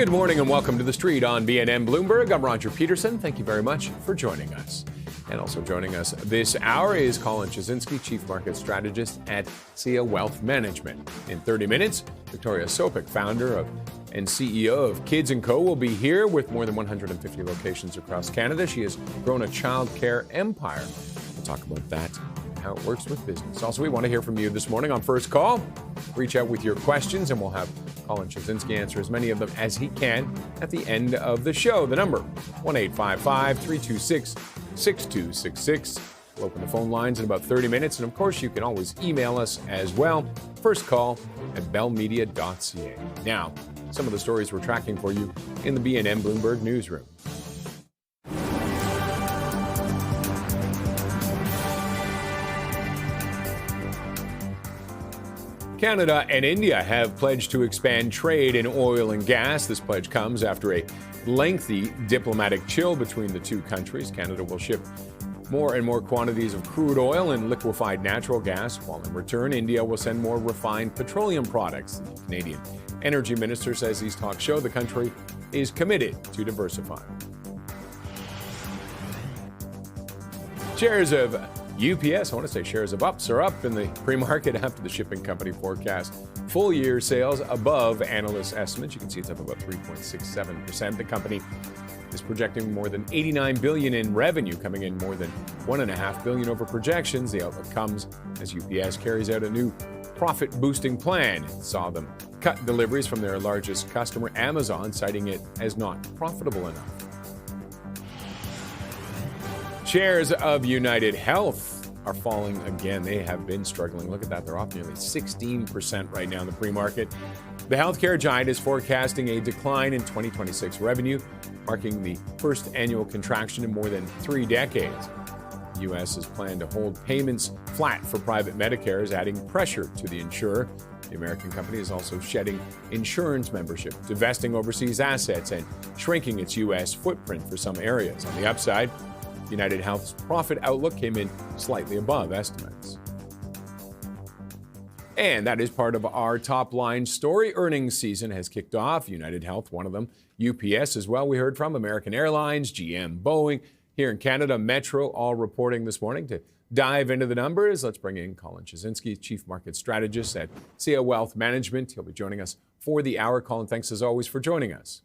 Good morning and welcome to The Street on BNN Bloomberg. I'm Roger Peterson. Thank you very much for joining us. And also joining us this hour is Colin Chazinski, Chief Market Strategist at SIA Wealth Management. In 30 minutes, Victoria Sopik, founder of and CEO of Kids & Co, will be here with more than 150 locations across Canada. She has grown a child care empire. We'll talk about that, how it works with business. Also, we want to hear from you this morning on First Call. Reach out with your questions, and we'll have Colin Chazinski answer as many of them as he can at the end of the show. The number, 1-855-326-6266. We'll open the phone lines in about 30 minutes. And, of course, you can always email us as well. First Call at bellmedia.ca. Now, some of the stories we're tracking for you in the BNN Bloomberg newsroom. Canada and India have pledged to expand trade in oil and gas. This pledge comes after a lengthy diplomatic chill between the two countries. Canada will ship more and more quantities of crude oil and liquefied natural gas, while in return, India will send more refined petroleum products. The Canadian energy minister says these talks show the country is committed to diversifying. Shares of UPS, I want to say shares of UPS are up in the pre-market after the shipping company forecast full-year sales above analyst estimates. You can see it's up about 3.67%. The company is projecting more than $89 billion in revenue, coming in more than $1.5 billion over projections. The outlook comes as UPS carries out a new profit-boosting plan. It saw them cut deliveries from their largest customer, Amazon, citing it as not profitable enough. Shares of United Health are falling again. They have been struggling. Look at that. They're off nearly 16% right now in the pre-market. The healthcare giant is forecasting a decline in 2026 revenue, marking the first annual contraction in more than 3 decades. The U.S. has planned to hold payments flat for private Medicare, adding pressure to the insurer. The American company is also shedding insurance membership, divesting overseas assets, and shrinking its U.S. footprint for some areas. On the upside, United Health's profit outlook came in slightly above estimates. And that is part of our top line story. Earnings season has kicked off. United Health, one of them. UPS as well, we heard from. American Airlines, GM, Boeing. Here in Canada, Metro, all reporting this morning. To dive into the numbers, let's bring in Colin Chazinski, Chief Market Strategist at SIA Wealth Management. He'll be joining us for the hour. Colin, thanks as always for joining us.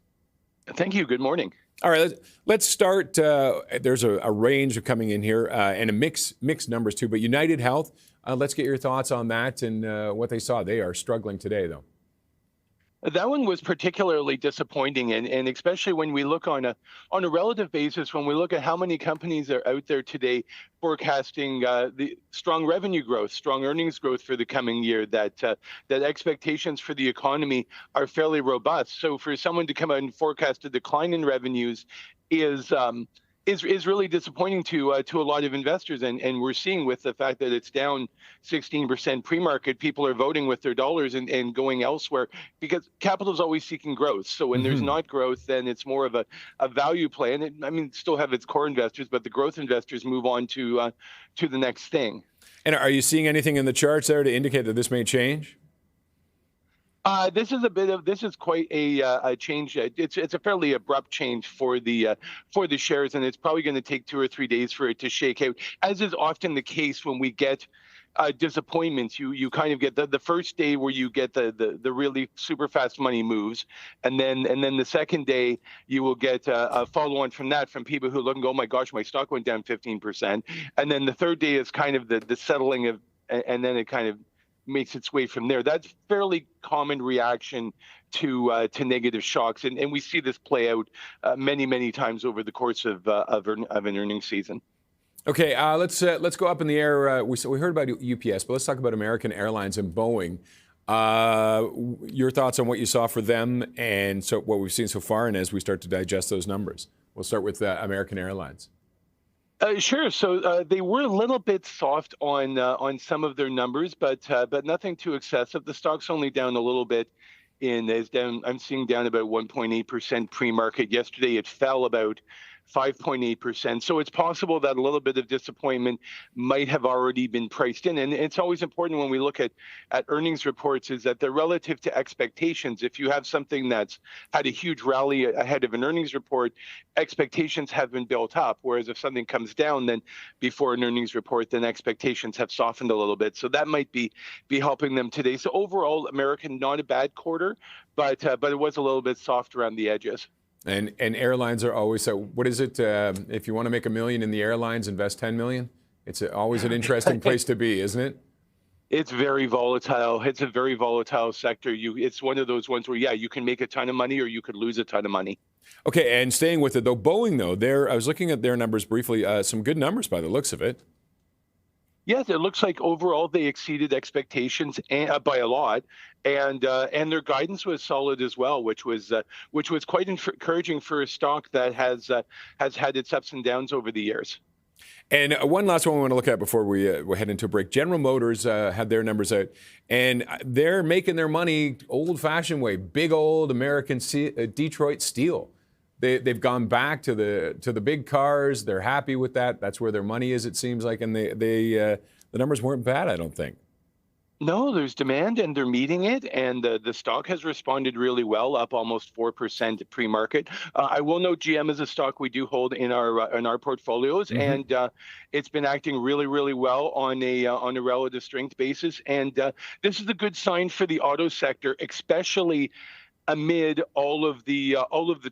Thank you. Good morning. All right, let's start. There's a range of coming in here and a mixed numbers too. But United Health, let's get your thoughts on that and what they saw. They are struggling today, though. That one was particularly disappointing, and especially when we look on a relative basis, when we look at how many companies are out there today forecasting the strong revenue growth, strong earnings growth for the coming year, that expectations for the economy are fairly robust. So for someone to come out and forecast a decline in revenues is really disappointing to a lot of investors, and we're seeing with the fact that it's down 16% pre-market, people are voting with their dollars and going elsewhere because capital is always seeking growth. So when there's not growth, then it's more of a value play, and still have its core investors, but the growth investors move on to the next thing. And are you seeing anything in the charts there to indicate that this may change? This is quite a change. It's a fairly abrupt change for the shares, and it's probably going to take 2 or 3 days for it to shake out. As is often the case when we get disappointments, you kind of get the first day where you get the really super fast money moves, and then the second day you will get a follow on from that from people who look and go, oh my gosh, my stock went down 15%, and then the third day is kind of the settling of, and then it kind of makes its way from there. That's fairly common reaction to negative shocks, and we see this play out many times over the course of an earnings season. Okay, let's go up in the air. We heard about UPS, but let's talk about American Airlines and Boeing. Your thoughts on what you saw for them and so what we've seen so far, and as we start to digest those numbers. We'll start with American Airlines. Sure. So they were a little bit soft on some of their numbers, but nothing too excessive. The stock's only down a little bit. I'm seeing down about 1.8% pre-market. Yesterday it fell about 5.8%. So it's possible that a little bit of disappointment might have already been priced in. And it's always important when we look at earnings reports is that they're relative to expectations. If you have something that's had a huge rally ahead of an earnings report, expectations have been built up. Whereas if something comes down then before an earnings report, then expectations have softened a little bit. So that might be helping them today. So overall, American, not a bad quarter, but it was a little bit soft around the edges. And airlines are always so. What is it? If you want to make $1 million in the airlines, invest $10 million. It's always an interesting place to be, isn't it? It's very volatile. It's a very volatile sector. It's one of those ones where, yeah, you can make a ton of money or you could lose a ton of money. Okay, and staying with it though, Boeing though, I was looking at their numbers briefly. Some good numbers by the looks of it. Yes, it looks like overall they exceeded expectations by a lot, and their guidance was solid as well, which was quite encouraging for a stock that has had its ups and downs over the years. And one last one we want to look at before we head into a break. General Motors had their numbers out, and they're making their money old-fashioned way, big old American Detroit steel. They've gone back to the big cars. They're happy with that. That's where their money is, it seems like. And the numbers weren't bad, I don't think. No, there's demand and they're meeting it, and the stock has responded really well, up almost 4% pre-market. I will note GM is a stock we do hold in our portfolios, and it's been acting really, really well on a relative strength basis. And this is a good sign for the auto sector, especially amid all of the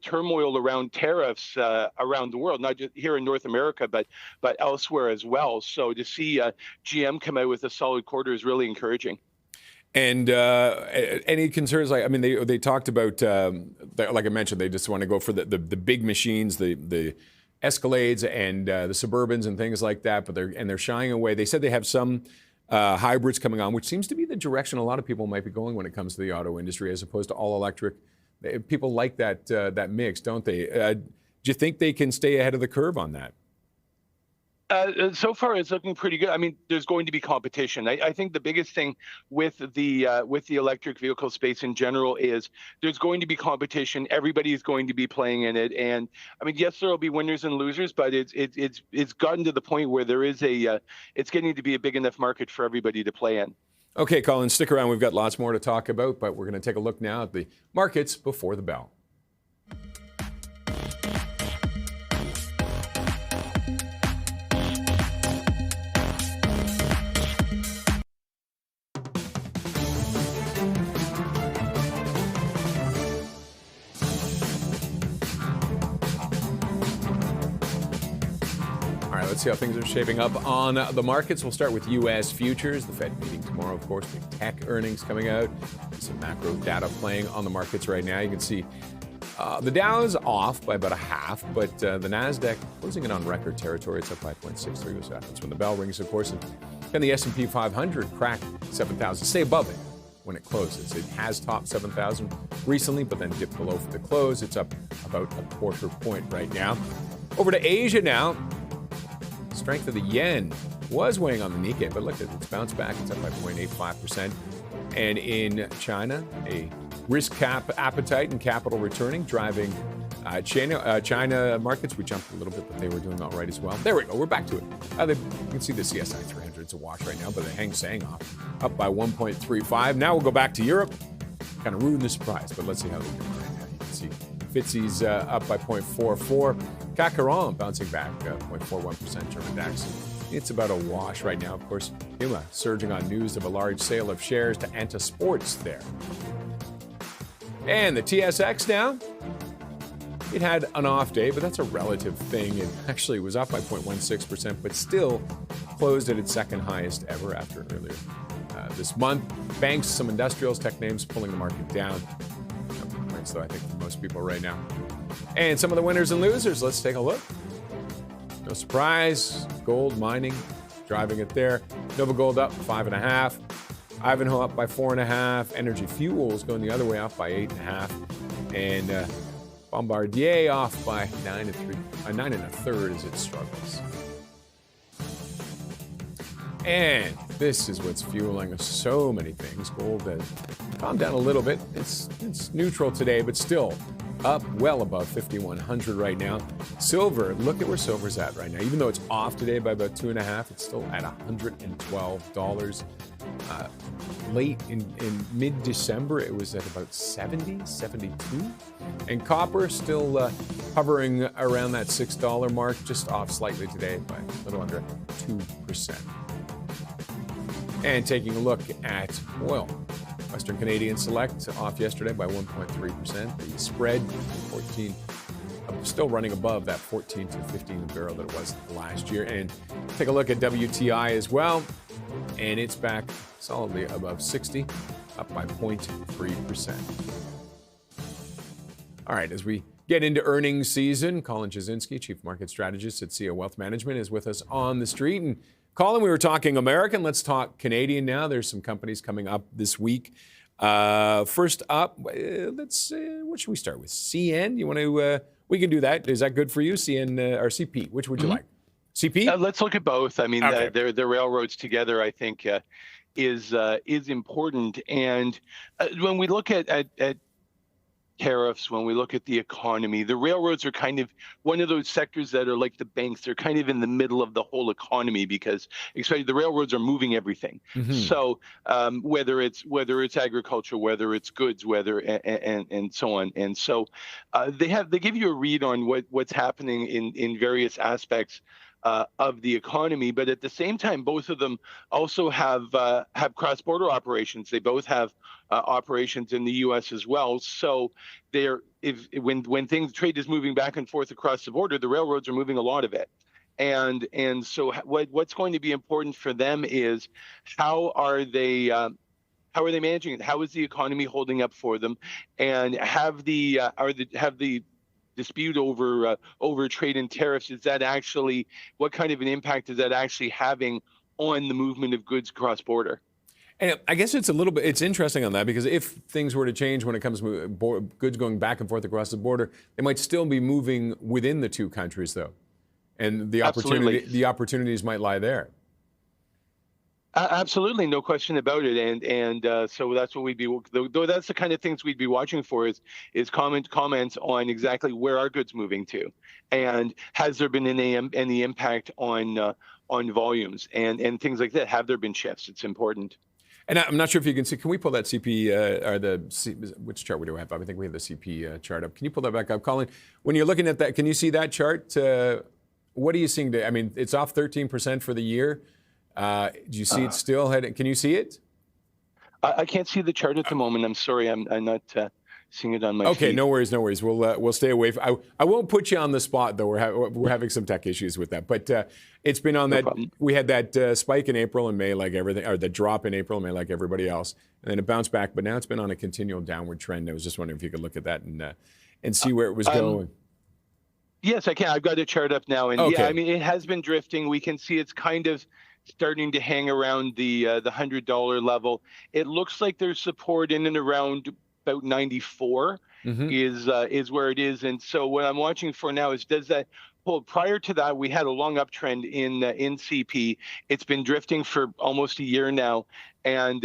turmoil around tariffs around the world, not just here in North America, but elsewhere as well. So to see GM come out with a solid quarter is really encouraging. And any concerns? Like, I mean, they talked about, like I mentioned, they just want to go for the big machines, the Escalades and the Suburbans and things like that. But they're shying away. They said they have some hybrids coming on, which seems to be the direction a lot of people might be going when it comes to the auto industry, as opposed to all electric. People like that mix, don't they? Do you think they can stay ahead of the curve on that? So far, it's looking pretty good. I mean, there's going to be competition. I think the biggest thing with the electric vehicle space in general is there's going to be competition. Everybody is going to be playing in it, and I mean, yes, there will be winners and losers, but it's gotten to the point where it's getting to be a big enough market for everybody to play in. Okay, Colin, stick around. We've got lots more to talk about, but we're going to take a look now at the markets before the bell. Let's see how things are shaping up on the markets. We'll start with U.S. futures. The Fed meeting tomorrow, of course. Big tech earnings coming out. Some macro data playing on the markets right now. You can see the Dow is off by about a half, but the NASDAQ closing in on record territory. It's up 5.63. We'll see what happens when the bell rings, of course. And then the S&P 500 cracked 7,000. Stay above it when it closes. It has topped 7,000 recently, but then dipped below for the close. It's up about a quarter point right now. Over to Asia now. Strength of the yen was weighing on the Nikkei, but look, it's bounced back. It's up by 0.85%. And in China, a risk cap appetite and capital returning, driving China markets. We jumped a little bit, but they were doing all right as well. There we go. We're back to it. You can see the CSI 300 is a wash right now, but the Hang Seng up by 1.35. Now we'll go back to Europe. Kind of ruined the surprise, but let's see how they're doing right now. You can see FTSE's up by 0.44. CAC 40 bouncing back 0.41%. German DAX. It's about a wash right now. Of course, Puma surging on news of a large sale of shares to Anta Sports there. And the TSX now. It had an off day, but that's a relative thing. It actually was up by 0.16%, but still closed at its second highest ever after earlier this month. Banks, some industrials, tech names pulling the market down. So I think for most people right now. And some of the winners and losers, let's take a look. No surprise, gold, mining, driving it there. Nova Gold up 5.5. Ivanhoe up by 4.5. Energy Fuels going the other way, up by 8.5. And Bombardier off by 9 1/3 as it struggles. And this is what's fueling so many things. Gold has calmed down a little bit. It's neutral today, but still up well above 5,100 right now. Silver, look at where silver's at right now. Even though it's off today by about 2.5, it's still at $112. Late in mid-December, it was at about 70, 72. And copper still hovering around that $6 mark, just off slightly today by a little under 2%. And taking a look at oil. Western Canadian Select off yesterday by 1.3%. The spread, 14, still running above that 14 to 15 barrel that it was last year. And take a look at WTI as well. And it's back solidly above 60, up by 0.3%. All right, as we get into earnings season, Colin Jasinski, Chief Market Strategist at CEO Wealth Management, is with us on the street. And Colin, we were talking American. Let's talk Canadian now. There's some companies coming up this week. First up, what should we start with? CN? You want to? We can do that. Is that good for you? CN or CP? Which would you like? CP? Let's look at both. I mean, Okay. the railroads together, I think, is important. And when we look at tariffs, when we look at the economy, the railroads are kind of one of those sectors that are like the banks. They're kind of in the middle of the whole economy because especially the railroads are moving everything. Mm-hmm. So whether it's agriculture, whether it's goods, and so on. And so they give you a read on what's happening in various aspects of the economy, but at the same time, both of them also have cross-border operations. They both have operations in the U.S. as well. So when trade is moving back and forth across the border, the railroads are moving a lot of it. And so what's going to be important for them is how are they managing it? How is the economy holding up for them? And have the dispute over trade and tariffs, what kind of an impact is that actually having on the movement of goods cross border? And I guess it's interesting on that because if things were to change when it comes to goods going back and forth across the border, they might still be moving within the two countries though. And the opportunities might lie there. Absolutely, no question about it, and so that's what that's the kind of things we'd be watching for is comments on exactly where are goods moving to, and has there been any impact on volumes and things like that? Have there been shifts? It's important. And I'm not sure if you can see. Can we pull that CP which chart we do have up? I think we have the CP chart up. Can you pull that back up, Colin? When you're looking at that, can you see that chart? What are you seeing today? I mean, it's off 13% for the year. Do you see it still heading? Can you see it? I can't see the chart at the moment. I'm sorry, I'm not seeing it on my Okay, feed. no worries. We'll stay away. I won't put you on the spot though. We're having some tech issues with that, but it's been on that. Problem. We had that spike in April and May, like everything, or the drop in April and May, like everybody else, and then it bounced back. But now it's been on a continual downward trend. I was just wondering if you could look at that and see where it was going. Yes, I can. I've got a chart up now, and Okay. yeah, I mean it has been drifting. We can see it's kind of starting to hang around the $100 level. It looks like there's support in and around about 94 is where it is. And so what I'm watching for now is does that hold? Prior to that, we had a long uptrend in CP. It's been drifting for almost a year now. And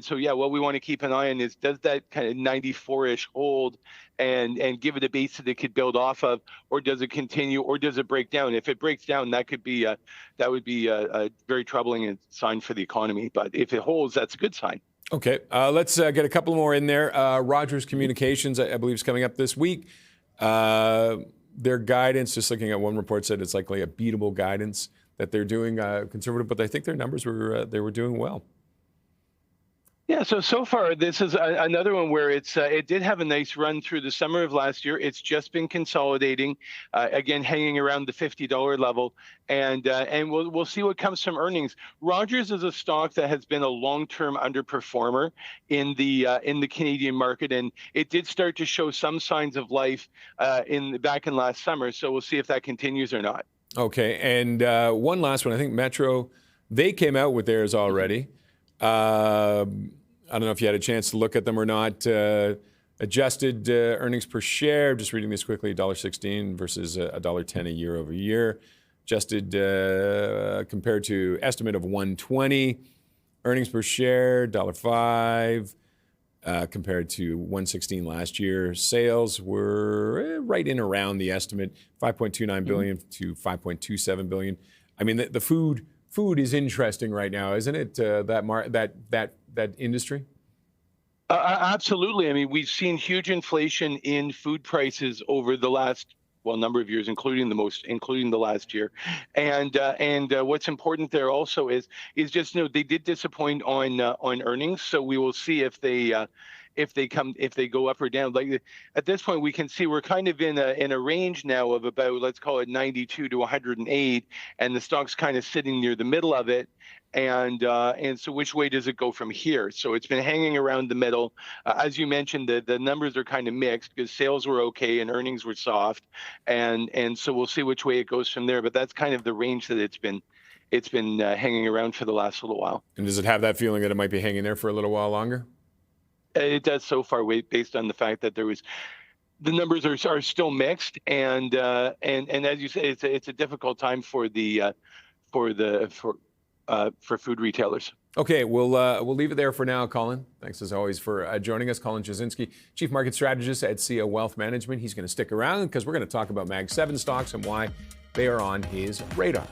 so, yeah, what we want to keep an eye on is does that kind of 94-ish hold and give it a base that it could build off of, or does it continue, or does it break down? If it breaks down, that would be a very troubling sign for the economy. But if it holds, that's a good sign. Okay, let's get a couple more in there. Rogers Communications, I believe, is coming up this week. Their guidance, just looking at one report, said it's likely a beatable guidance that they're doing conservative, but I think their numbers they were doing well. Yeah, so far this is another one where it did have a nice run through the summer of last year. It's just been consolidating, again hanging around the $50 level, and we'll see what comes from earnings. Rogers is a stock that has been a long-term underperformer in the Canadian market, and it did start to show some signs of life back in last summer. So we'll see if that continues or not. Okay, and one last one. I think Metro, they came out with theirs already. I don't know if you had a chance to look at them or not. Adjusted earnings per share, just reading this quickly, $1.16 versus $1.10 a year over year. Adjusted compared to estimate of $1.20. Earnings per share, $1.05. compared to 116 last year. Sales were right in around the estimate, 5.29 billion to 5.27 billion. I mean, the food is interesting right now, isn't it? That industry. Absolutely. I mean, we've seen huge inflation in food prices over the last number of years, including the last year, and what's important there also is just they did disappoint on earnings, so we will see if they go up or down. Like at this point, we can see we're kind of in a range now of about, let's call it 92 to 108, and the stock's kind of sitting near the middle of it. And so which way does it go from here? So it's been hanging around the middle. As you mentioned, the numbers are kind of mixed because sales were okay and earnings were soft. And so we'll see which way it goes from there. But that's kind of the range that it's been hanging around for the last little while. And does it have that feeling that it might be hanging there for a little while longer? It does so far, based on the fact that the numbers are still mixed. And as you say, it's a difficult time for food retailers. Okay, we'll leave it there for now, Colin. Thanks as always for joining us. Colin Jasinski, Chief Market Strategist at CEO Wealth Management. He's going to stick around because we're going to talk about Mag 7 stocks and why they are on his radar.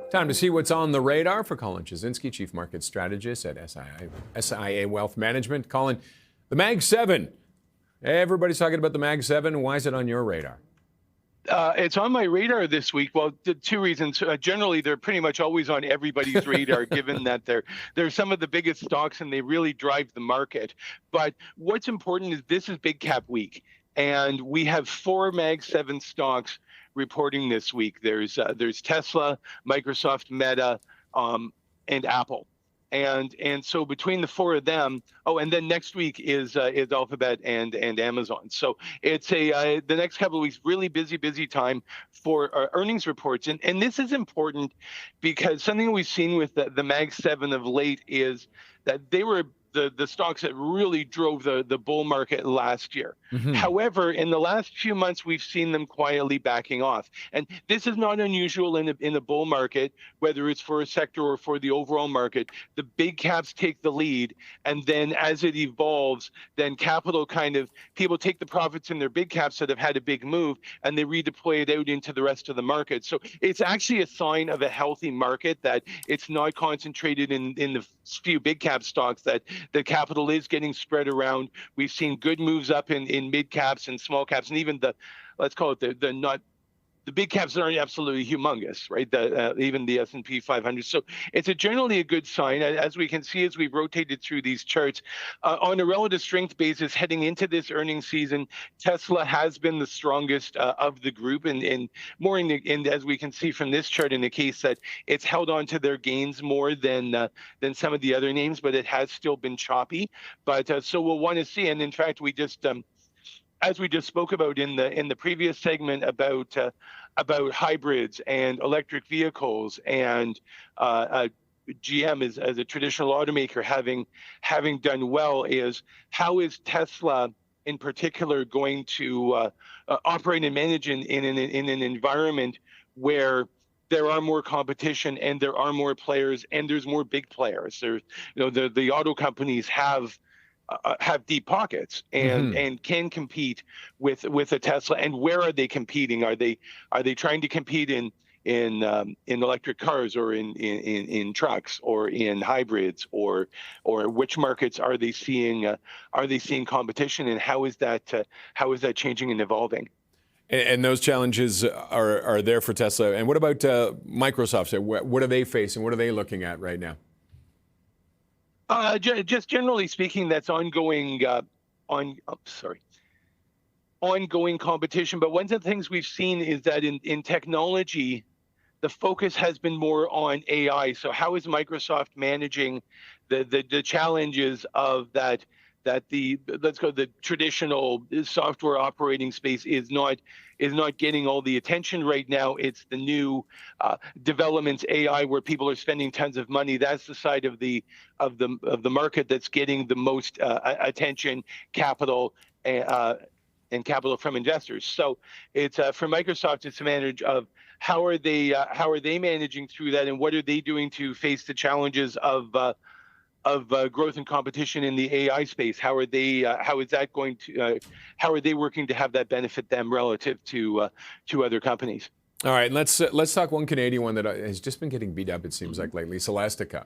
Time to see what's on the radar for Colin Jasinski, Chief Market Strategist at SIA Wealth Management. Colin, the Mag 7. Everybody's talking about the Mag 7. Why is it on your radar? It's on my radar this week. Well, two reasons. Generally, they're pretty much always on everybody's radar, given that they're some of the biggest stocks and they really drive the market. But what's important is this is Big Cap Week, and we have 4 Mag 7 stocks reporting this week. There's Tesla, Microsoft, Meta, and Apple, and so between the 4 of them, and then next week is Alphabet and Amazon. So it's the next couple of weeks really busy time for earnings reports, and this is important because something we've seen with the Mag 7 of late is that they were the stocks that really drove the bull market last year. Mm-hmm. However, in the last few months, we've seen them quietly backing off. And this is not unusual in a bull market, whether it's for a sector or for the overall market. The big caps take the lead. And then as it evolves, then people take the profits in their big caps that have had a big move and they redeploy it out into the rest of the market. So it's actually a sign of a healthy market that it's not concentrated in the few big cap stocks, that the capital is getting spread around. We've seen good moves up in mid caps and small caps, and even let's call it the big caps that aren't absolutely humongous, right? Even the S&P 500. So it's generally a good sign, as we can see as we've rotated through these charts. On a relative strength basis, heading into this earnings season, Tesla has been the strongest of the group, and more as we can see from this chart, in the case that it's held on to their gains more than some of the other names, but it has still been choppy. But so we'll want to see, and in fact, we just as we just spoke about in the previous segment about hybrids and electric vehicles, and GM as a traditional automaker having done well, is how is Tesla in particular going to operate and manage in an environment where there are more competition and there are more players and there's more big players. The auto companies have deep pockets and can compete with a Tesla. And where are they competing? Are they trying to compete in electric cars, or in trucks, or in hybrids, or which markets are they seeing competition, and how is that changing and evolving? And those challenges are there for Tesla. And what about Microsoft? What are they facing? What are they looking at right now? Just generally speaking, that's ongoing competition. But one of the things we've seen is that in technology, the focus has been more on AI. So how is Microsoft managing the challenges of that that the traditional software operating space is not getting all the attention right now. It's the new developments, AI, where people are spending tons of money. That's the side of the market that's getting the most attention, capital, and capital from investors. So it's for Microsoft, it's a matter of how are they managing through that, and what are they doing to face the challenges of growth and competition in the AI space? How is that going to? How are they working to have that benefit them relative to other companies? All right, let's talk one Canadian one that has just been getting beat up. It seems like lately, Celestica.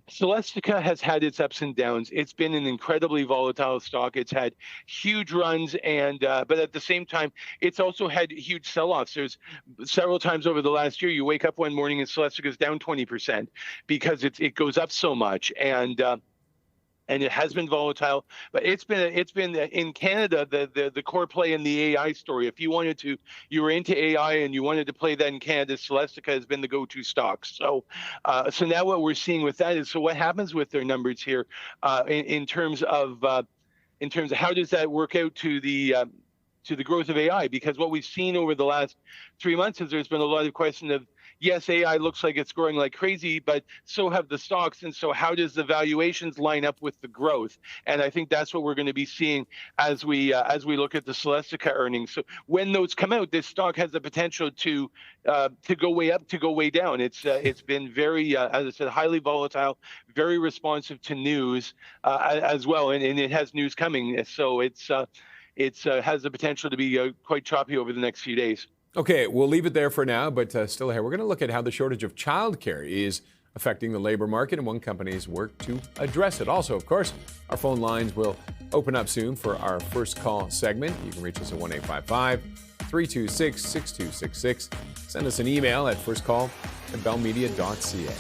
Celestica has had its ups and downs. It's been an incredibly volatile stock. It's had huge runs, but at the same time, it's also had huge sell-offs. There's several times over the last year, you wake up one morning and Celestica's down 20% because it goes up so much, and it has been volatile, but it's been in Canada the core play in the AI story. If you were into AI and you wanted to play that in Canada, Celestica has been the go-to stock. So now what we're seeing with that is, so what happens with their numbers here in terms of how does that work out to the growth of AI? Because what we've seen over the last 3 months is there's been a lot of question of, yes, AI looks like it's growing like crazy, but so have the stocks. And so how does the valuations line up with the growth? And I think that's what we're going to be seeing as we look at the Celestica earnings. So when those come out, this stock has the potential to go way up, to go way down. It's been very, as I said, highly volatile, very responsive to news as well, and it has news coming. So it has the potential to be quite choppy over the next few days. Okay, we'll leave it there for now, but still here. We're going to look at how the shortage of childcare is affecting the labor market and one company's work to address it. Also, of course, our phone lines will open up soon for our first call segment. You can reach us at 1-855-326-6266. Send us an email at firstcall@bellmedia.ca.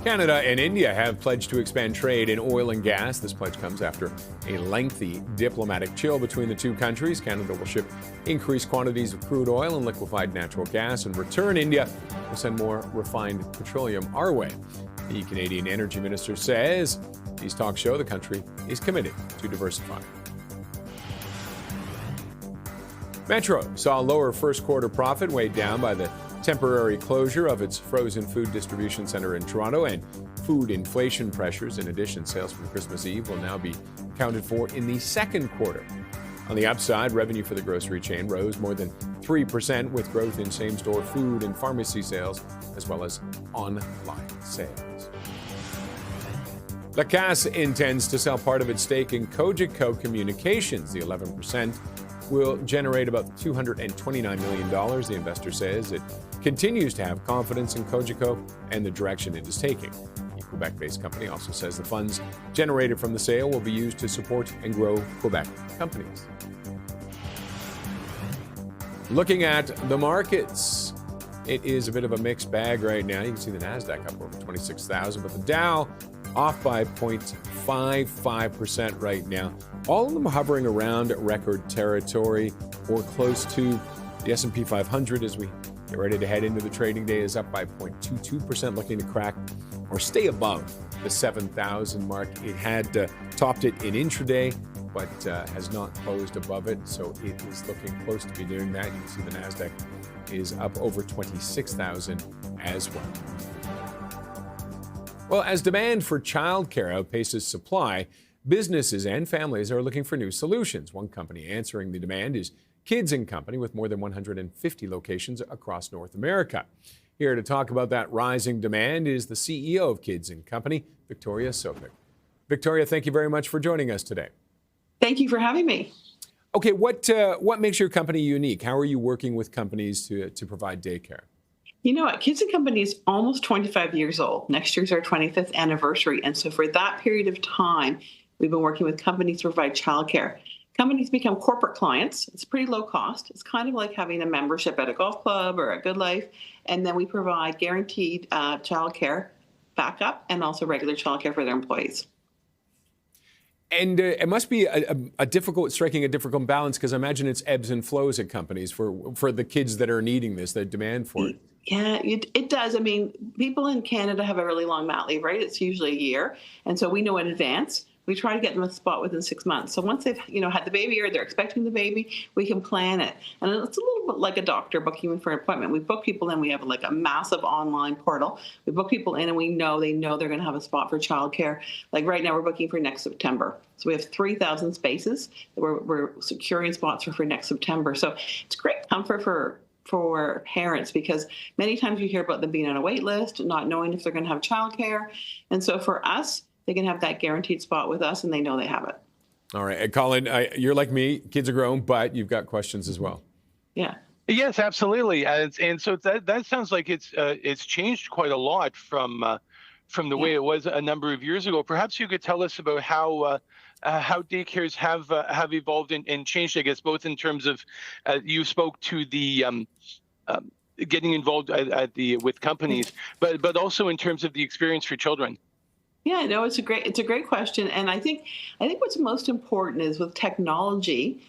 Canada and India have pledged to expand trade in oil and gas. This pledge comes after a lengthy diplomatic chill between the two countries. Canada will ship increased quantities of crude oil and liquefied natural gas. In return, India will send more refined petroleum our way. The Canadian energy minister says these talks show the country is committed to diversifying. Metro saw a lower first quarter profit weighed down by the temporary closure of its frozen food distribution center in Toronto and food inflation pressures. In addition, sales from Christmas Eve will now be accounted for in the second quarter. On the upside, revenue for the grocery chain rose more than 3% with growth in same-store food and pharmacy sales, as well as online sales. Lacasse intends to sell part of its stake in Cogeco Communications. The 11% will generate about $229 million. The investor says it continues to have confidence in Cogeco and the direction it is taking. The Quebec-based company also says the funds generated from the sale will be used to support and grow Quebec companies. Looking at the markets, it is a bit of a mixed bag right now. You can see the NASDAQ up over 26,000, but the Dow off by 0.55% right now. All of them hovering around record territory or close to. The S&P 500 as we get ready to head into the trading day is up by 0.22%, looking to crack or stay above the 7,000 mark. It had topped it in intraday, but has not closed above it, so it is looking close to be doing that. You can see the NASDAQ is up over 26,000 as well. Well, as demand for childcare outpaces supply, businesses and families are looking for new solutions. One company answering the demand is Kids & Company, with more than 150 locations across North America. Here to talk about that rising demand is the CEO of Kids & Company, Victoria Sopik. Victoria, thank you very much for joining us today. Thank you for having me. Okay, what makes your company unique? How are you working with companies to provide daycare? You know what? Kids & Company is almost 25 years old. Next year's our 25th anniversary. And so for that period of time, we've been working with companies to provide childcare. Companies become corporate clients. It's pretty low cost. It's kind of like having a membership at a golf club or a Good Life. And then we provide guaranteed childcare backup and also regular childcare for their employees. And it must be striking a difficult balance, because I imagine it's ebbs and flows at companies for the kids that are needing this, the demand for it. Yeah, it does. I mean, people in Canada have a really long mat leave, right? It's usually a year. And so we know in advance. We try to get them a spot within 6 months. So once they've, had the baby or they're expecting the baby, we can plan it. And it's a little bit like a doctor booking in for an appointment. We book people in. We have like a massive online portal. We book people in, and they know they're going to have a spot for childcare. Like right now, we're booking for next September. So we have 3,000 spaces that we're securing spots for next September. So it's great comfort for parents, because many times you hear about them being on a wait list, not knowing if they're going to have childcare. And so for us, they can have that guaranteed spot with us, and they know they have it. All right. And Colin, you're like me. Kids are grown, but you've got questions as well. Yeah. Yes, absolutely. And so that sounds like it's changed quite a lot from the way it was a number of years ago. Perhaps you could tell us about how daycares have evolved and changed, I guess, both in terms of you spoke to the getting involved with companies, but also in terms of the experience for children. Yeah, no, it's a great question. And I think what's most important is with technology.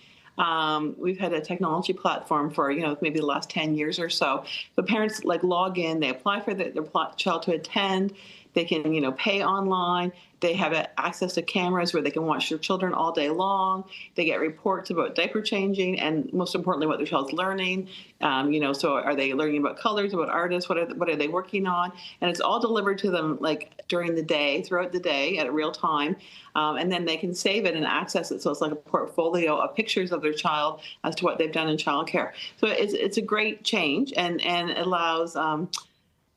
We've had a technology platform for, maybe the last 10 years or so. The parents log in, they apply for their child to attend. They can, pay online. They have access to cameras where they can watch their children all day long. They get reports about diaper changing, and most importantly, what their child's learning. So are they learning about colors, about artists? What are they working on? And it's all delivered to them during the day, throughout the day at real time. And then they can save it and access it. So it's like a portfolio of pictures of their child as to what they've done in childcare. So it's a great change, and it allows,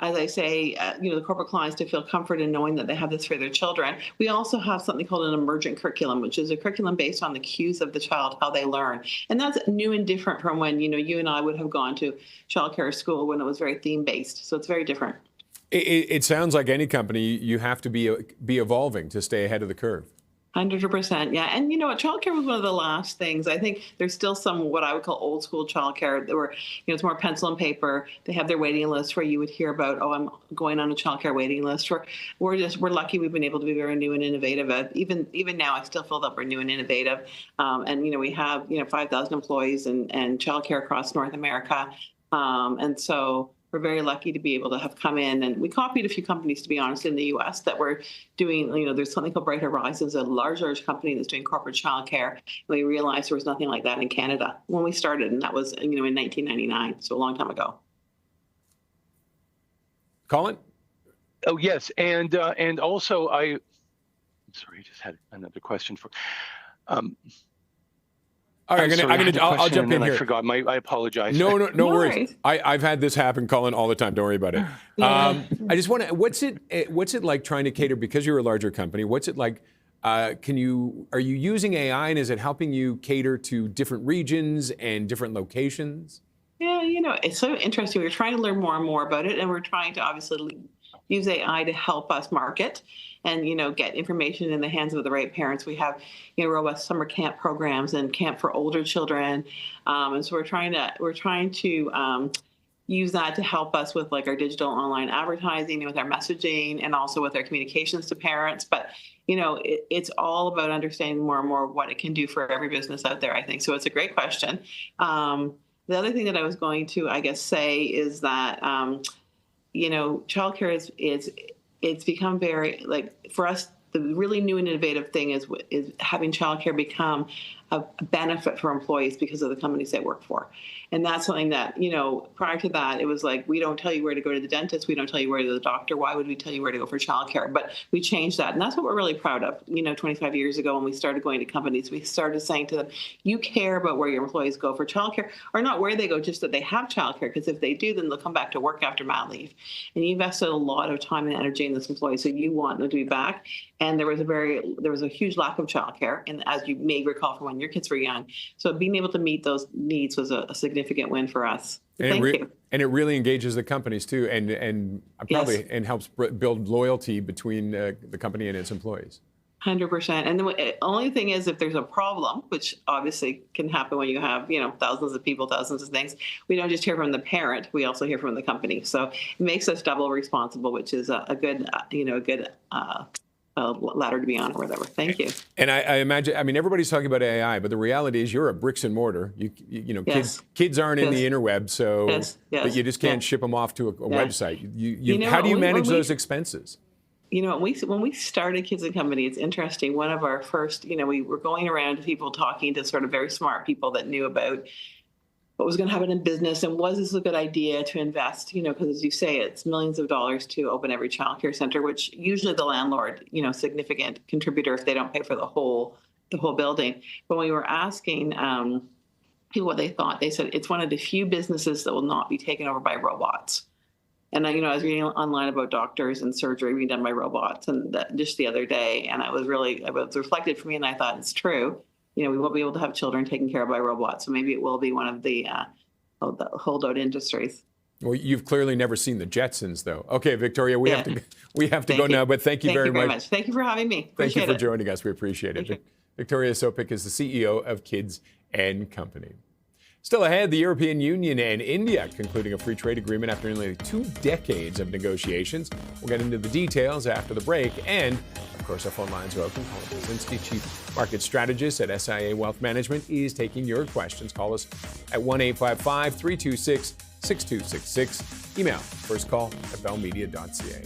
as I say, the corporate clients to feel comfort in knowing that they have this for their children. We also have something called an emergent curriculum, which is a curriculum based on the cues of the child, how they learn. And that's new and different from when, you and I would have gone to childcare school when it was very theme-based. So it's very different. It sounds like any company, you have to be evolving to stay ahead of the curve. 100%, yeah. And childcare was one of the last things. I think there's still some what I would call old school childcare that were, it's more pencil and paper. They have their waiting list where you would hear about, oh, I'm going on a childcare waiting list. We're lucky we've been able to be very new and innovative. Even now, I still feel that we're new and innovative. And we have 5,000 employees and childcare across North America. And so we're very lucky to be able to have come in, and we copied a few companies, to be honest, in the U.S. that were doing, there's something called Bright Horizons, a large company that's doing corporate childcare. And we realized there was nothing like that in Canada when we started, and that was, in 1999, so a long time ago. Colin? Oh, yes. And also I'm sorry, I just had another question for, all right, I'll jump in here. I forgot. I apologize. No worries. I've had this happen, Colin, all the time. Don't worry about it. I just want to. What's it like trying to cater, because you're a larger company? What's it like? Are you using AI, and is it helping you cater to different regions and different locations? Yeah, it's so interesting. We're trying to learn more and more about it, and we're trying to obviously use AI to help us market and, get information in the hands of the right parents. We have, robust summer camp programs and camp for older children. And so we're trying to use that to help us with our digital online advertising, with our messaging, and also with our communications to parents. But, it's all about understanding more and more what it can do for every business out there, I think. So it's a great question. The other thing that I was going to, I guess, say is that, childcare it's become very, for us, the really new and innovative thing is having childcare become a benefit for employees because of the companies they work for. And that's something that, prior to that, it was we don't tell you where to go to the dentist. We don't tell you where to go to the doctor. Why would we tell you where to go for childcare? But we changed that. And that's what we're really proud of. 25 years ago when we started going to companies, we started saying to them, you care about where your employees go for childcare, or not where they go, just that they have childcare. Because if they do, then they'll come back to work after mat leave. And you invested a lot of time and energy in this employee, so you want them to be back. And there was a huge lack of childcare, and as you may recall from when your kids were young. So being able to meet those needs was a significant win for us. Thank you. And it really engages the companies too, and probably and helps build loyalty between the company and its employees. 100%. And the only thing is, if there's a problem, which obviously can happen when you have, thousands of people, thousands of things, we don't just hear from the parent, we also hear from the company. So it makes us double responsible, which is a good ladder to be on or whatever. Thank you. And I imagine, I mean, everybody's talking about AI, but the reality is you're a bricks and mortar. You know, Yes. kids aren't in the interweb, so but you just can't ship them off to a website. How do you manage those expenses? You know, when we started Kids and Company, it's interesting. One of our first, we were going around to people, talking to sort of very smart people that knew about what was going to happen in business and was this a good idea to invest, because as you say, it's millions of dollars to open every childcare center, which usually the landlord, significant contributor if they don't pay for the whole building. But when we were asking people what they thought, they said it's one of the few businesses that will not be taken over by robots. And I was reading online about doctors and surgery being done by robots, and that just the other day, and it was reflected for me, and I thought it's true. We won't be able to have children taken care of by robots, so maybe it will be one of the holdout industries. Well, you've clearly never seen the Jetsons, though. Okay, Victoria, we have to go now, but thank you very much. Thank you for having me. Thank you for joining us. We appreciate it. Victoria Sopik is the CEO of Kids and Company. Still ahead, the European Union and India concluding a free trade agreement after nearly 2 decades of negotiations. We'll get into the details after the break. And, of course, our phone lines are open. Colin Blazinski, Chief Market Strategist at SIA Wealth Management, is taking your questions. Call us at 1-855-326-6266. Email firstcall@bellmedia.ca.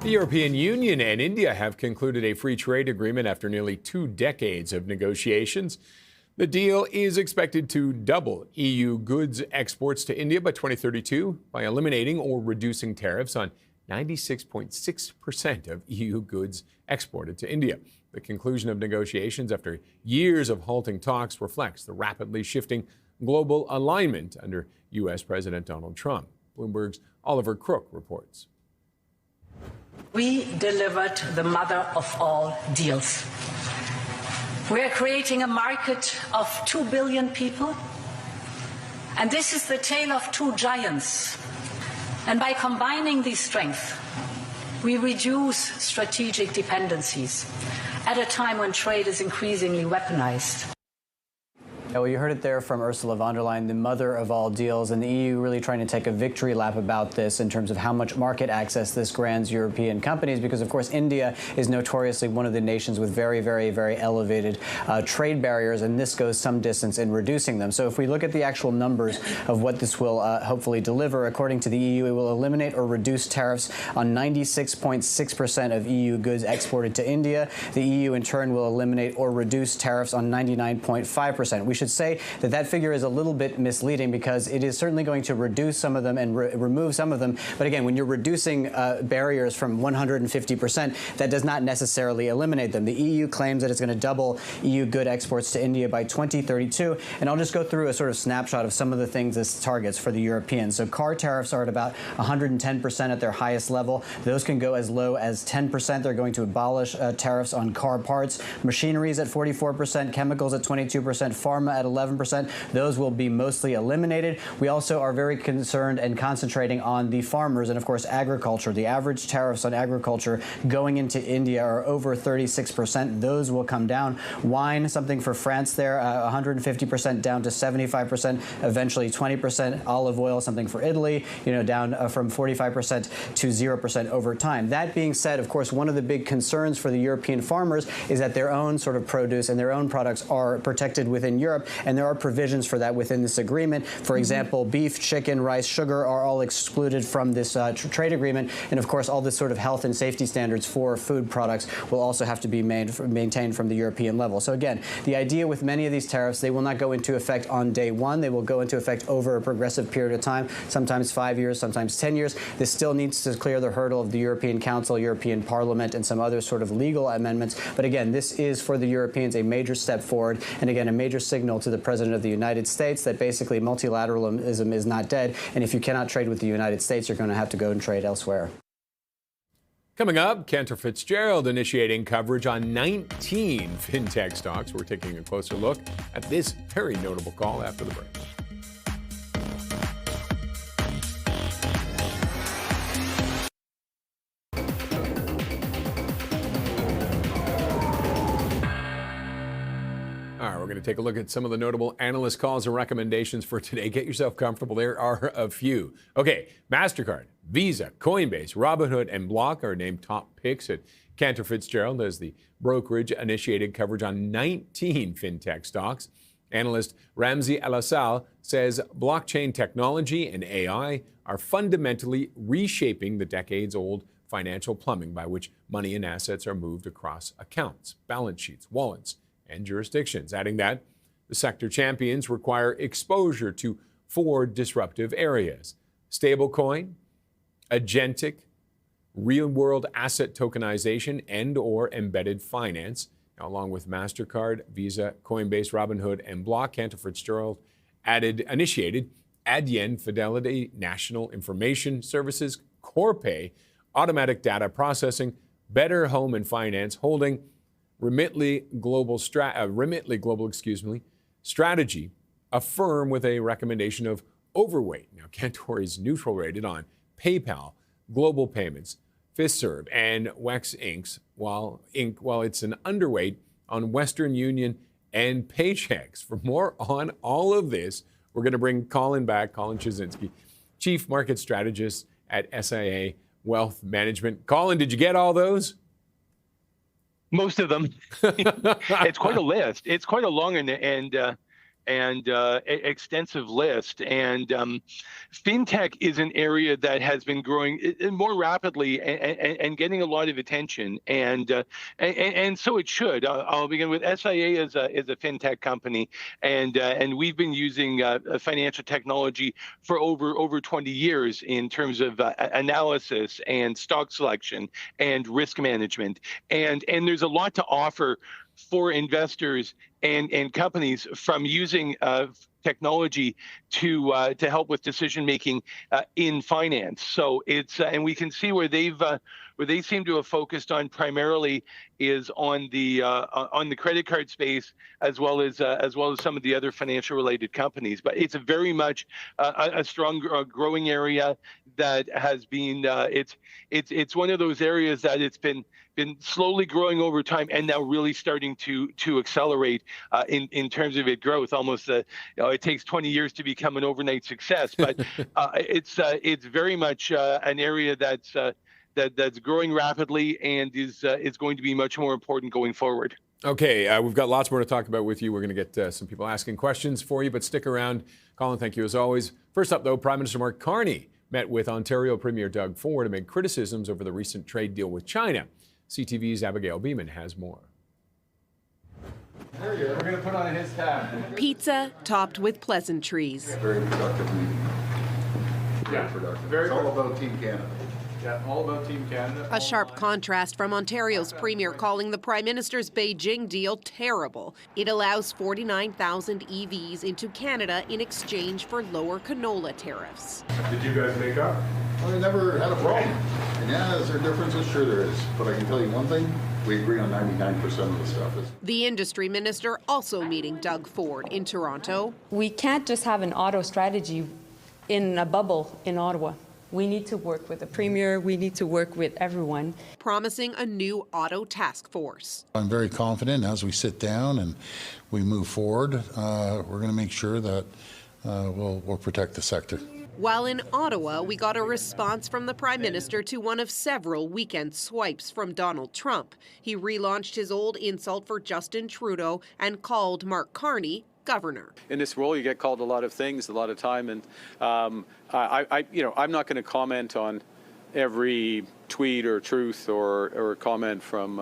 The European Union and India have concluded a free trade agreement after nearly 2 decades of negotiations. The deal is expected to double EU goods exports to India by 2032 by eliminating or reducing tariffs on 96.6% of EU goods exported to India. The conclusion of negotiations after years of halting talks reflects the rapidly shifting global alignment under U.S. President Donald Trump. Bloomberg's Oliver Crook reports. We delivered the mother of all deals. We're creating a market of 2 billion people. And this is the tale of 2 giants. And by combining these strengths, we reduce strategic dependencies at a time when trade is increasingly weaponized. Well, you heard it there from Ursula von der Leyen, the mother of all deals, and the EU really trying to take a victory lap about this in terms of how much market access this grants European companies, because, of course, India is notoriously one of the nations with very, very, very elevated trade barriers, and this goes some distance in reducing them. So if we look at the actual numbers of what this will hopefully deliver, according to the EU, it will eliminate or reduce tariffs on 96.6% of EU goods exported to India. The EU, in turn, will eliminate or reduce tariffs on 99.5%. We should say that that figure is a little bit misleading because it is certainly going to reduce some of them and remove some of them. But again, when you're reducing barriers from 150%, that does not necessarily eliminate them. The EU claims that it's going to double EU good exports to India by 2032. And I'll just go through a sort of snapshot of some of the things as targets for the Europeans. So car tariffs are at about 110% at their highest level. Those can go as low as 10%. They're going to abolish tariffs on car parts. Machineries at 44%, chemicals at 22%, pharma at 11%. Those will be mostly eliminated. We also are very concerned and concentrating on the farmers and, of course, agriculture. The average tariffs on agriculture going into India are over 36%. Those will come down. Wine, something for France there, 150% down to 75%, eventually 20%. Olive oil, something for Italy, down from 45% to 0% over time. That being said, of course, one of the big concerns for the European farmers is that their own sort of produce and their own products are protected within Europe, and there are provisions for that within this agreement. For example, beef, chicken, rice, sugar are all excluded from this trade agreement, and of course all this sort of health and safety standards for food products will also have to be maintained from the European level. So again, the idea with many of these tariffs, they will not go into effect on day one. They will go into effect over a progressive period of time, sometimes 5 years, sometimes 10 years. This still needs to clear the hurdle of the European Council, European Parliament, and some other sort of legal amendments. But again, this is for the Europeans a major step forward, and again, a major signal to the President of the United States that basically multilateralism is not dead, and if you cannot trade with the United States, you're going to have to go and trade elsewhere. Coming up, Cantor Fitzgerald initiating coverage on 19 fintech stocks. We're taking a closer look at this very notable call after the break. we're going to take a look at some of the notable analyst calls and recommendations for today. Get yourself comfortable. There are a few. Okay, MasterCard, Visa, Coinbase, Robinhood, and Block are named top picks at Cantor Fitzgerald as the brokerage initiated coverage on 19 fintech stocks. Analyst Ramzi El-Assal says blockchain technology and AI are fundamentally reshaping the decades-old financial plumbing by which money and assets are moved across accounts, balance sheets, wallets, and jurisdictions. Adding that the sector champions require exposure to 4 disruptive areas: stablecoin, agentic, real-world asset tokenization, and/or embedded finance. Now, along with MasterCard, Visa, Coinbase, Robinhood, and Block, Cantor Fitzgerald initiated Adyen Fidelity National Information Services, Corpay, Automatic Data Processing, Better Home and Finance Holding, Remitly Global Strategy, a firm with a recommendation of overweight. Now, Cantor is neutral rated on PayPal, Global Payments, Fiserv, and Wex Inc., while it's an underweight on Western Union and Paychex. For more on all of this, we're going to bring Colin Chazinski, Chief Market Strategist at SIA Wealth Management. Colin, did you get all those? Most of them. It's quite a list. It's quite a long and extensive list. And fintech is an area that has been growing more rapidly and getting a lot of attention. And so it should. I'll begin with SIA is a fintech company, and we've been using financial technology for over 20 years in terms of analysis and stock selection and risk management. And there's a lot to offer for investors and companies from using technology to help with decision making in finance. So it's and we can see where they seem to have focused on primarily is on the credit card space as well as some of the other financial related companies. But it's a very much a strong growing area that has been it's one of those areas that it's been slowly growing over time and now really starting to accelerate in terms of its growth. Almost it takes 20 years to become an overnight success, but it's very much an area that's growing rapidly and is going to be much more important going forward. Okay, we've got lots more to talk about with you. We're going to get some people asking questions for you, but stick around. Colin, thank you as always. First up, though, Prime Minister Mark Carney met with Ontario Premier Doug Ford amid criticisms over the recent trade deal with China. CTV's Abigail Beeman has more. We're going to put on his tab. Pizza topped with pleasantries. Very productive meeting. Very productive. It's all about Team Canada. Yeah, all about Team Canada. A sharp contrast from Ontario's premier calling the Prime Minister's Beijing deal terrible. It allows 49,000 EVs into Canada in exchange for lower canola tariffs. Did you guys make up? Well, we never had a problem. And yeah, is there differences? Sure there is. But I can tell you one thing, we agree on 99% of the stuff. The industry minister also meeting Doug Ford in Toronto. We can't just have an auto strategy in a bubble in Ottawa. We need to work with the Premier. We need to work with everyone. Promising a new auto task force. I'm very confident as we sit down and we move forward, we're going to make sure that we'll protect the sector. While in Ottawa, we got a response from the Prime Minister to one of several weekend swipes from Donald Trump. He relaunched his old insult for Justin Trudeau and called Mark Carney governor. In this role, you get called a lot of things, a lot of time, and I'm not going to comment on every tweet or truth or comment from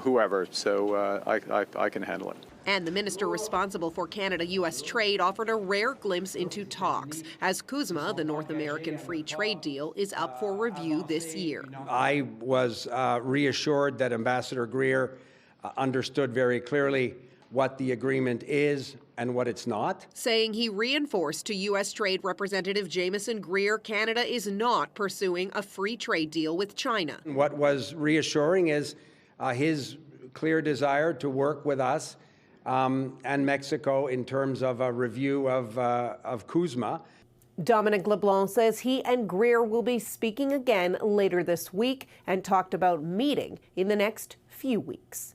whoever. So I can handle it. And the minister responsible for Canada-U.S. trade offered a rare glimpse into talks as CUSMA, the North American Free Trade Deal, is up for review this year. I was reassured that Ambassador Greer understood very clearly what the agreement is and what it's not. Saying he reinforced to U.S. Trade Representative Jameson Greer Canada is not pursuing a free trade deal with China. What was reassuring is his clear desire to work with us and Mexico in terms of a review of CUSMA. Dominic LeBlanc says he and Greer will be speaking again later this week and talked about meeting in the next few weeks.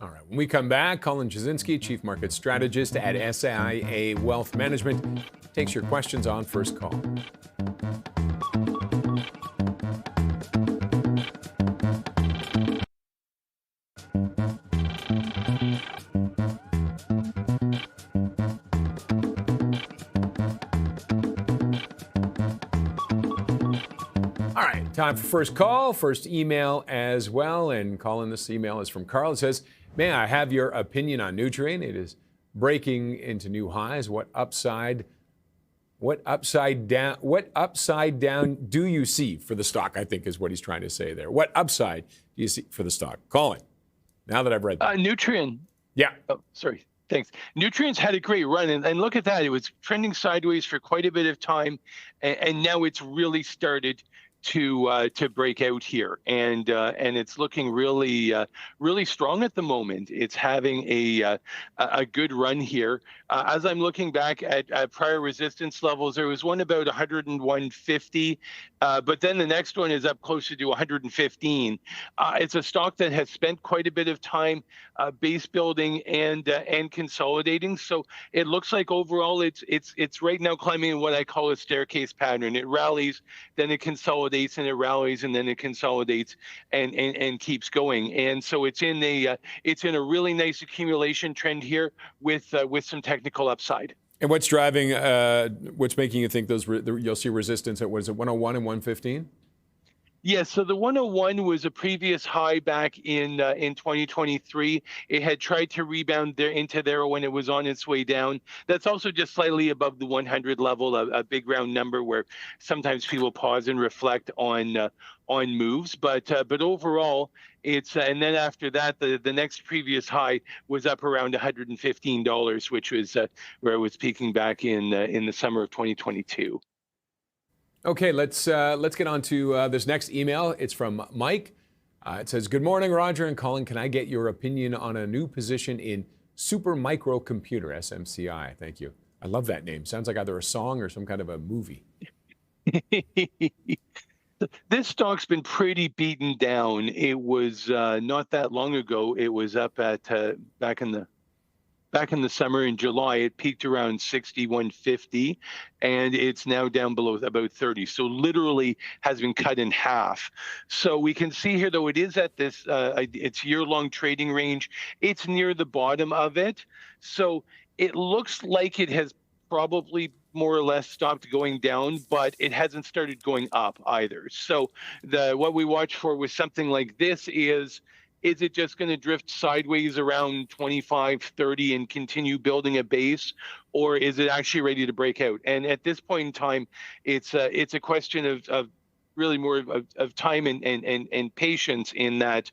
All right. When we come back, Colin Jasinski, Chief Market Strategist at SIA Wealth Management, takes your questions on First Call. All right, time for First Call, first email as well. And Colin, this email is from Carl. It says, may I have your opinion on Nutrien? It is breaking into new highs. What upside down do you see for the stock? I think is what he's trying to say there. What upside do you see for the stock? Colin, now that I've read that. Nutrien. Yeah. Oh, sorry. Thanks. Nutrien's had a great run, and look at that. It was trending sideways for quite a bit of time, and now it's really started to break out here, and it's looking really strong at the moment. It's having a good run here. As I'm looking back at prior resistance levels, there was one about 101.50, but then the next one is up closer to 115. It's a stock that has spent quite a bit of time base building and consolidating. So it looks like overall it's right now climbing in what I call a staircase pattern. It rallies, then it consolidates, and it rallies, and then it consolidates and keeps going. And so it's in a really nice accumulation trend here with some technical upside. And what's driving? What's making you think you'll see resistance at, what is it, 101 and 115? Yes, so the 101 was a previous high back in 2023. It had tried to rebound into there when it was on its way down. That's also just slightly above the 100 level, a big round number where sometimes people pause and reflect on moves. But overall, it's and then after that, the next previous high was up around $115, which was where it was peaking back in the summer of 2022. Okay, let's get on to this next email. It's from Mike. It says, good morning, Roger and Colin. Can I get your opinion on a new position in Super Microcomputer, SMCI? Thank you. I love that name. Sounds like either a song or some kind of a movie. This stock's been pretty beaten down. It was not that long ago. It was up at back in the summer in July, it peaked around 61.50, and it's now down below about 30. So literally has been cut in half. So we can see here, though, it is at this its year-long trading range. It's near the bottom of it. So it looks like it has probably more or less stopped going down, but it hasn't started going up either. So what we watch for with something like this is it just going to drift sideways around 25, 30 and continue building a base, or is it actually ready to break out? And at this point in time, it's a question of really more of time and patience, in that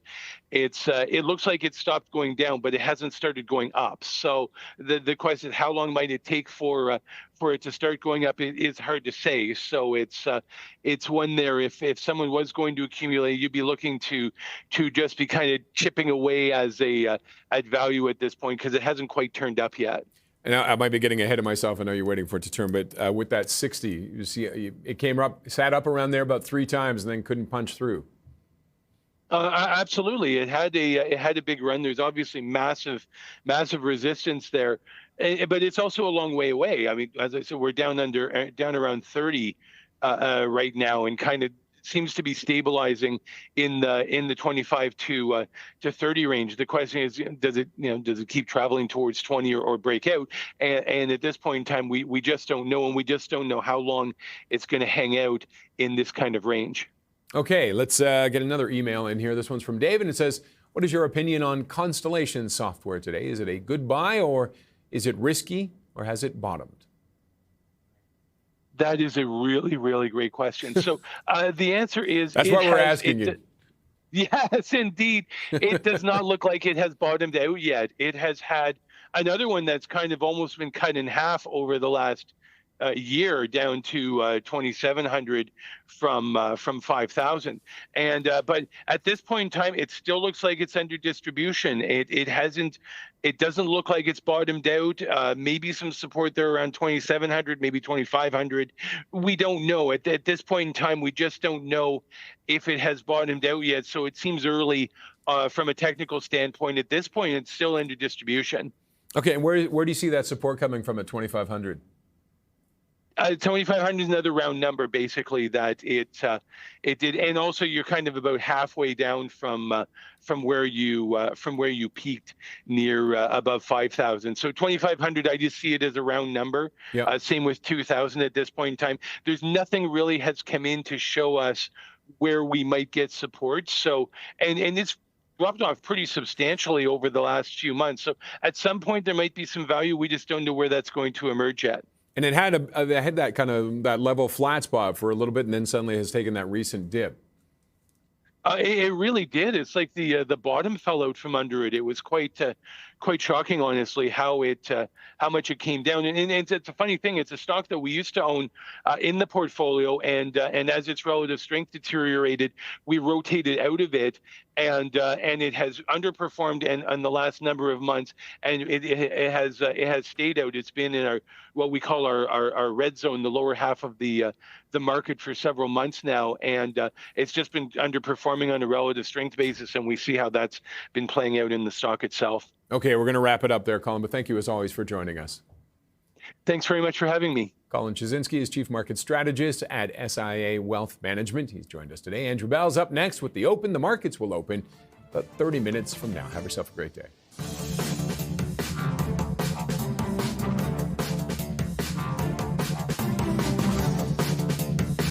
it looks like it stopped going down, but it hasn't started going up. So the question is, how long might it take for it to start going up? It's hard to say. So it's one there. If someone was going to accumulate, you'd be looking to just be kind of chipping away as at value at this point, because it hasn't quite turned up yet. And I might be getting ahead of myself. I know you're waiting for it to turn, but with that 60, you see it came up, sat up around there about 3 times, and then couldn't punch through. Absolutely, it had a big run. There's obviously massive resistance there, but it's also a long way away. I mean, as I said, we're down around 30 right now, and kind of seems to be stabilizing in the 25 to 30 range. The question is, does it keep traveling towards 20 or break out? And at this point in time, we just don't know, and we just don't know how long it's going to hang out in this kind of range. Okay, let's get another email in here. This one's from David. It says, what is your opinion on Constellation Software today? Is it a good buy, or is it risky, or has it bottomed? That is a really, really great question. So the answer is... That's what we're asking you. Yes, indeed. It does not look like it has bottomed out yet. It has had another one that's kind of almost been cut in half over the last year, down to 2,700 from 5,000. And but at this point in time, it still looks like it's under distribution. It doesn't look like it's bottomed out. Maybe some support there around 2,700, maybe 2,500. We don't know. At this point in time, we just don't know if it has bottomed out yet. So it seems early from a technical standpoint. At this point, it's still under distribution. Okay, and where do you see that support coming from at 2,500? 2,500 is another round number, basically, that it did, and also you're kind of about halfway down from where you peaked near above 5,000. So 2,500, I just see it as a round number. Yeah. Same with 2,000 at this point in time. There's nothing really has come in to show us where we might get support. So and it's dropped off pretty substantially over the last few months. So at some point there might be some value. We just don't know where that's going to emerge yet. And it had that kind of that level flat spot for a little bit, and then suddenly has taken that recent dip. It really did. It's like the bottom fell out from under it. It was quite shocking, honestly, how much it came down. And it's a funny thing. It's a stock that we used to own in the portfolio, and as its relative strength deteriorated, we rotated out of it, and it has underperformed in the last number of months, and it has stayed out. It's been in our what we call our red zone, the lower half of the market for several months now, and it's just been underperforming on a relative strength basis, and we see how that's been playing out in the stock itself. Okay, we're going to wrap it up there, Colin, but thank you as always for joining us. Thanks very much for having me. Colin Chazinski is Chief Market Strategist at SIA Wealth Management. He's joined us today. Andrew Bell's up next with The Open. The markets will open about 30 minutes from now. Have yourself a great day.